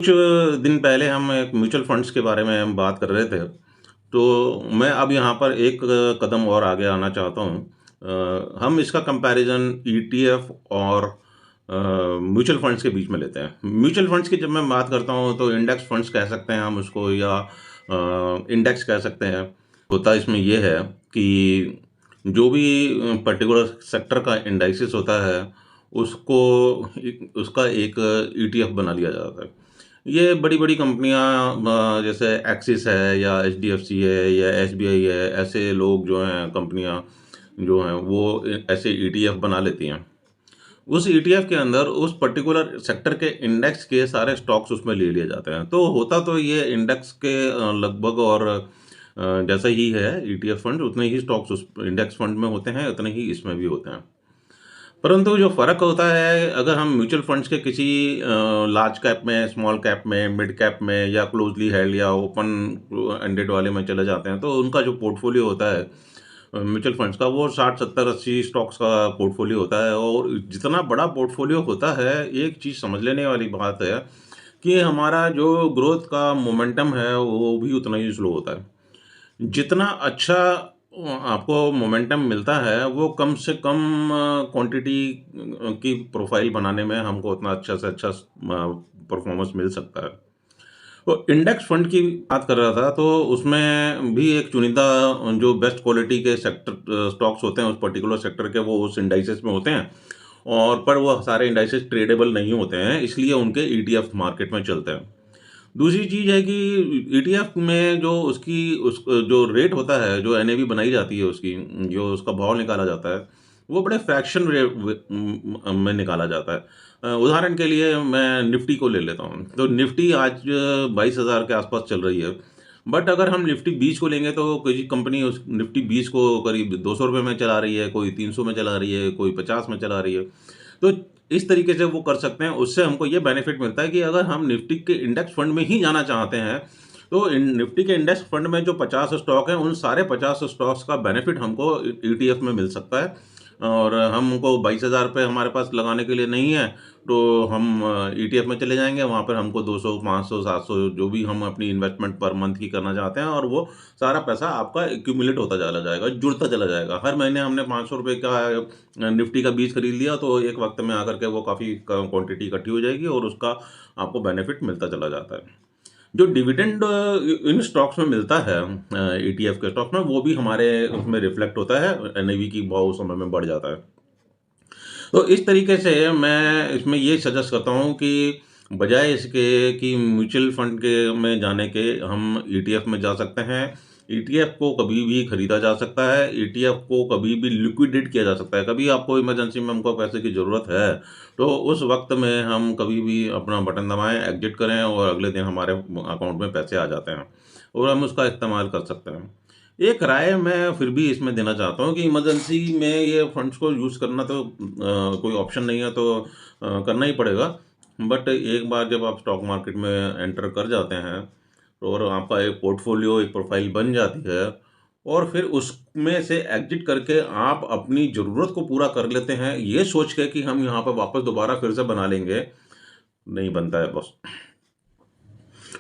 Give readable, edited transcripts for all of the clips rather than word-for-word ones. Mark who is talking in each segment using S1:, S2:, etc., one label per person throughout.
S1: कुछ दिन पहले हम एक म्यूचुअल फंड्स के बारे में हम बात कर रहे थे, तो मैं अब यहाँ पर एक कदम और आगे आना चाहता हूँ। हम इसका कंपैरिज़न ईटीएफ और म्यूचुअल फंड्स के बीच में लेते हैं। म्यूचुअल फंड्स की जब मैं बात करता हूँ, तो इंडेक्स फंड्स कह सकते हैं हम उसको या इंडेक्स कह सकते हैं। होता इसमें ये है कि जो भी पर्टिकुलर सेक्टर का इंडाइसिस होता है, उसको उसका एक ईटीएफ बना लिया जाता है। ये बड़ी-बड़ी कंपनियाँ जैसे एक्सिस है या एचडीएफसी है या एसबीआई है, ऐसे लोग जो हैं कंपनियाँ जो हैं वो ऐसे ईटीएफ बना लेती हैं। उस ईटीएफ के अंदर उस पर्टिकुलर सेक्टर के इंडेक्स के सारे स्टॉक्स उसमें ले लिए जाते हैं। तो होता तो ये इंडेक्स के लगभग और जैसा ही है ईटीएफ फंड, उतने ही स्टॉक्स उस इंडेक्स फंड में होते हैं, उतने ही इसमें भी होते हैं। परंतु जो फ़र्क होता है, अगर हम म्यूचुअल फंड्स के किसी लार्ज कैप में, स्मॉल कैप में, मिड कैप में या क्लोज़ली हेल्ड या ओपन एंडेड वाले में चले जाते हैं, तो उनका जो पोर्टफ़ोलियो होता है म्यूचुअल फंड्स का, वो 60, 70, 80 स्टॉक्स का पोर्टफ़ोलियो होता है। और जितना बड़ा पोर्टफ़ोलियो होता है, एक चीज़ समझ लेने वाली बात है कि हमारा जो ग्रोथ का मोमेंटम है, वो भी उतना ही स्लो होता है। जितना अच्छा आपको मोमेंटम मिलता है, वो कम से कम क्वांटिटी की प्रोफ़ाइल बनाने में हमको उतना अच्छा से अच्छा परफ़ॉर्मेंस मिल सकता है। तो इंडेक्स फंड की बात कर रहा था, तो उसमें भी एक चुनिंदा जो बेस्ट क्वालिटी के स्टॉक्स होते हैं, उस पर्टिकुलर सेक्टर के, वो उस इंडाइसेस में होते हैं। और पर वो सारे इंडाइसेस ट्रेडेबल नहीं होते हैं, इसलिए उनके ईटीएफ मार्केट में चलते हैं। दूसरी चीज़ है कि ईटीएफ में जो उस जो रेट होता है, जो एनएवी बनाई जाती है उसकी, जो उसका भाव निकाला जाता है, वो बड़े फ्रैक्शन में निकाला जाता है। उदाहरण के लिए मैं निफ्टी को ले लेता हूँ। तो निफ्टी आज 22,000 के आसपास चल रही है। बट अगर हम निफ्टी 20 को लेंगे, तो कोई कंपनी उस निफ्टी 20 को करीब ₹200 में चला रही है, कोई 300 में चला रही है, कोई 50 में चला रही है। तो इस तरीके से वो कर सकते हैं। उससे हमको ये बेनिफिट मिलता है कि अगर हम निफ्टी के इंडेक्स फंड में ही जाना चाहते हैं, तो निफ्टी के इंडेक्स फंड में जो 50 स्टॉक हैं, उन सारे 50 स्टॉक्स का बेनिफिट हमको ईटीएफ में मिल सकता है। और हमको 22,000 रुपये हमारे पास लगाने के लिए नहीं है, तो हम ईटीएफ में चले जाएँगे। वहाँ पर हमको 200, 500, 700 जो भी हम अपनी इन्वेस्टमेंट पर मंथ की करना चाहते हैं, और वो सारा पैसा आपका एक्यूमुलेट होता चला जाएगा, जुड़ता चला जाएगा। हर महीने हमने ₹500 का निफ्टी का बीज खरीद लिया, तो एक वक़्त में आकर के वो काफ़ी क क्वांटिटी इकट्ठी हो जाएगी और उसका आपको बेनिफिट मिलता चला जाता है। जो डिविडेंड इन स्टॉक्स में मिलता है, ईटीएफ के स्टॉक्स में, वो भी हमारे उसमें रिफ्लेक्ट होता है, एनएवी की भाव उस समय में बढ़ जाता है। तो इस तरीके से मैं इसमें ये सजेस्ट करता हूँ कि बजाय इसके कि म्यूचुअल फंड के में जाने के, हम ईटीएफ में जा सकते हैं। ईटीएफ को कभी भी खरीदा जा सकता है, ईटीएफ को कभी भी लिक्विडेट किया जा सकता है। कभी आपको इमरजेंसी में हमको पैसे की ज़रूरत है, तो उस वक़्त में हम कभी भी अपना बटन दबाएँ, एग्ज़िट करें, और अगले दिन हमारे अकाउंट में पैसे आ जाते हैं और हम उसका इस्तेमाल कर सकते हैं। एक राय मैं फिर भी इसमें देना चाहता हूँ कि इमरजेंसी में ये फंड्स को यूज़ करना तो कोई ऑप्शन नहीं है, तो करना ही पड़ेगा। बट एक बार जब आप स्टॉक मार्केट में एंटर कर जाते हैं, और आपका एक पोर्टफोलियो, एक प्रोफाइल बन जाती है, और फिर उसमें से एग्जिट करके आप अपनी ज़रूरत को पूरा कर लेते हैं, ये सोच के कि हम यहाँ पर वापस दोबारा फिर से बना लेंगे, नहीं बनता है बॉस।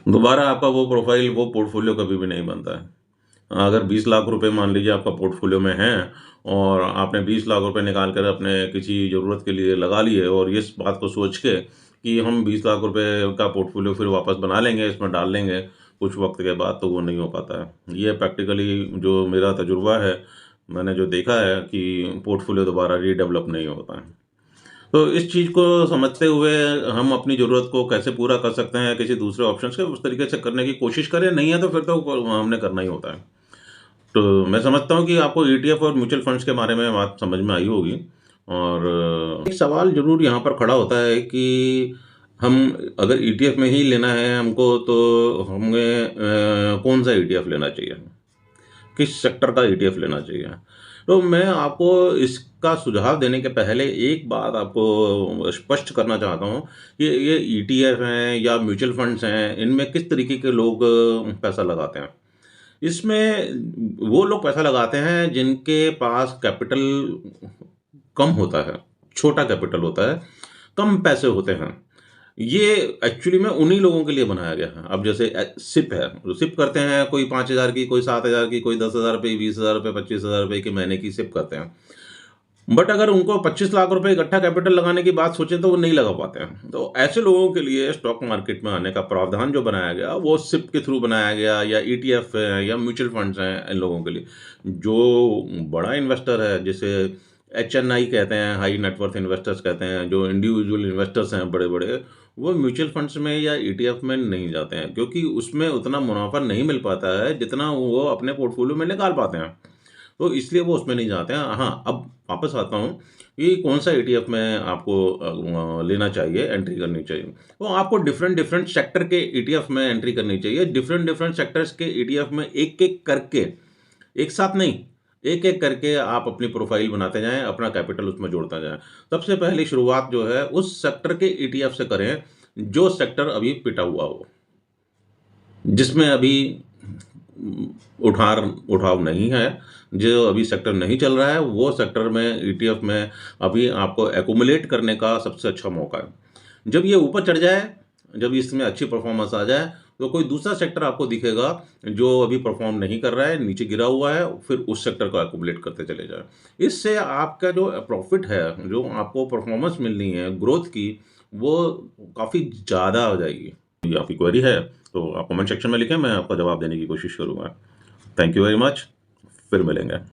S1: दोबारा आपका वो प्रोफाइल, वो पोर्टफोलियो कभी भी नहीं बनता है। अगर 20 लाख रुपए मान लीजिए आपका पोर्टफोलियो में है, और आपने 20 लाख रुपए निकाल कर अपने किसी ज़रूरत के लिए लगा लिए, और इस बात को सोच के कि हम 20 लाख रुपए का पोर्टफोलियो फिर वापस बना लेंगे, इसमें डाल लेंगे कुछ वक़्त के बाद, तो वो नहीं हो पाता है। ये प्रैक्टिकली जो मेरा तजुर्बा है, मैंने जो देखा है कि पोर्टफोलियो दोबारा रीडेवलप नहीं होता है। तो इस चीज़ को समझते हुए हम अपनी ज़रूरत को कैसे पूरा कर सकते हैं किसी दूसरे ऑप्शंस के, उस तरीके से करने की कोशिश करें, नहीं है तो फिर तो हमने करना ही होता है। तो मैं समझता हूँ कि आपको ईटीएफ और म्यूचुअल फंड्स के बारे में बात समझ में आई होगी। और एक सवाल ज़रूर यहाँ पर खड़ा होता है कि हम अगर ईटीएफ में ही लेना है हमको, तो हमें कौन-सा ईटीएफ लेना चाहिए? किस सेक्टर का ईटीएफ लेना चाहिए? तो मैं आपको इसका सुझाव देने के पहले एक बात आपको स्पष्ट करना चाहता हूँ कि ये ईटीएफ हैं या म्यूचुअल फंड्स हैं, इनमें किस तरीके के लोग पैसा लगाते हैं। इसमें वो लोग पैसा लगाते हैं जिनके पास कैपिटल कम होता है, छोटा कैपिटल होता है, कम पैसे होते हैं। ये एक्चुअली में उन्हीं लोगों के लिए बनाया गया है। अब जैसे सिप है, तो सिप करते हैं कोई 5,000 की, कोई 7,000 की, कोई 10,000 रुपए, 20,000 रुपए, 25,000 रुपए की महीने की सिप करते हैं। बट अगर उनको 25 लाख रुपए इकट्ठा कैपिटल लगाने की बात सोचें तो वो नहीं लगा पाते हैं। तो ऐसे लोगों के लिए स्टॉक मार्केट में आने का प्रावधान जो बनाया गया वो सिप के थ्रू बनाया गया, या ईटीएफ है या म्यूचुअल फंड्स हैं इन लोगों के लिए। जो बड़ा इन्वेस्टर है, जिसे एचएनआई कहते हैं, हाई नेटवर्थ इन्वेस्टर्स कहते हैं, जो इंडिविजुअल इन्वेस्टर्स हैं बड़े बड़े, वो म्यूचुअल फंड्स में या ईटीएफ में नहीं जाते हैं, क्योंकि उसमें उतना मुनाफा नहीं मिल पाता है जितना वो अपने पोर्टफोलियो में निकाल पाते हैं। तो इसलिए वो उसमें नहीं जाते हैं। हाँ, अब वापस आता हूँ कि कौन-सा ईटीएफ में आपको लेना चाहिए, एंट्री करनी चाहिए। तो आपको डिफरेंट डिफरेंट सेक्टर के ईटीएफ में एंट्री करनी चाहिए। डिफरेंट डिफरेंट सेक्टर्स के ईटीएफ में एक-एक करके, एक साथ नहीं, एक-एक करके आप अपनी प्रोफ़ाइल बनाते जाएँ, अपना कैपिटल उसमें जोड़ते जाएँ। सबसे पहली शुरुआत जो है उस सेक्टर के ईटीएफ से करें, जो सेक्टर अभी पिटा हुआ हो। जिसमें अभी उम, उठाव नहीं है, जो अभी सेक्टर नहीं चल रहा है, वो सेक्टर में ईटीएफ में अभी आपको एक्युमुलेट करने का सबसे अच्छा मौका है। जब ये ऊपर चढ़ जाए, जब इसमें अच्छी परफ़ॉर्मेंस आ जाए, तो कोई दूसरा सेक्टर आपको दिखेगा, जो अभी परफ़ॉर्म नहीं कर रहा है, नीचे गिरा हुआ है, फिर उस सेक्टर को एक्युमुलेट करते चले जाएँ। इससे आपका जो प्रॉफ़िट है, जो आपको परफ़ॉर्मेंस मिलनी है ग्रोथ की, वो काफ़ी ज़्यादा हो जाएगी। ये आपकी क्वेरी है, तो आप कमेंट सेक्शन में लिखें, मैं आपका जवाब देने की कोशिश करूँगा। थैंक यू वेरी मच, फिर मिलेंगे।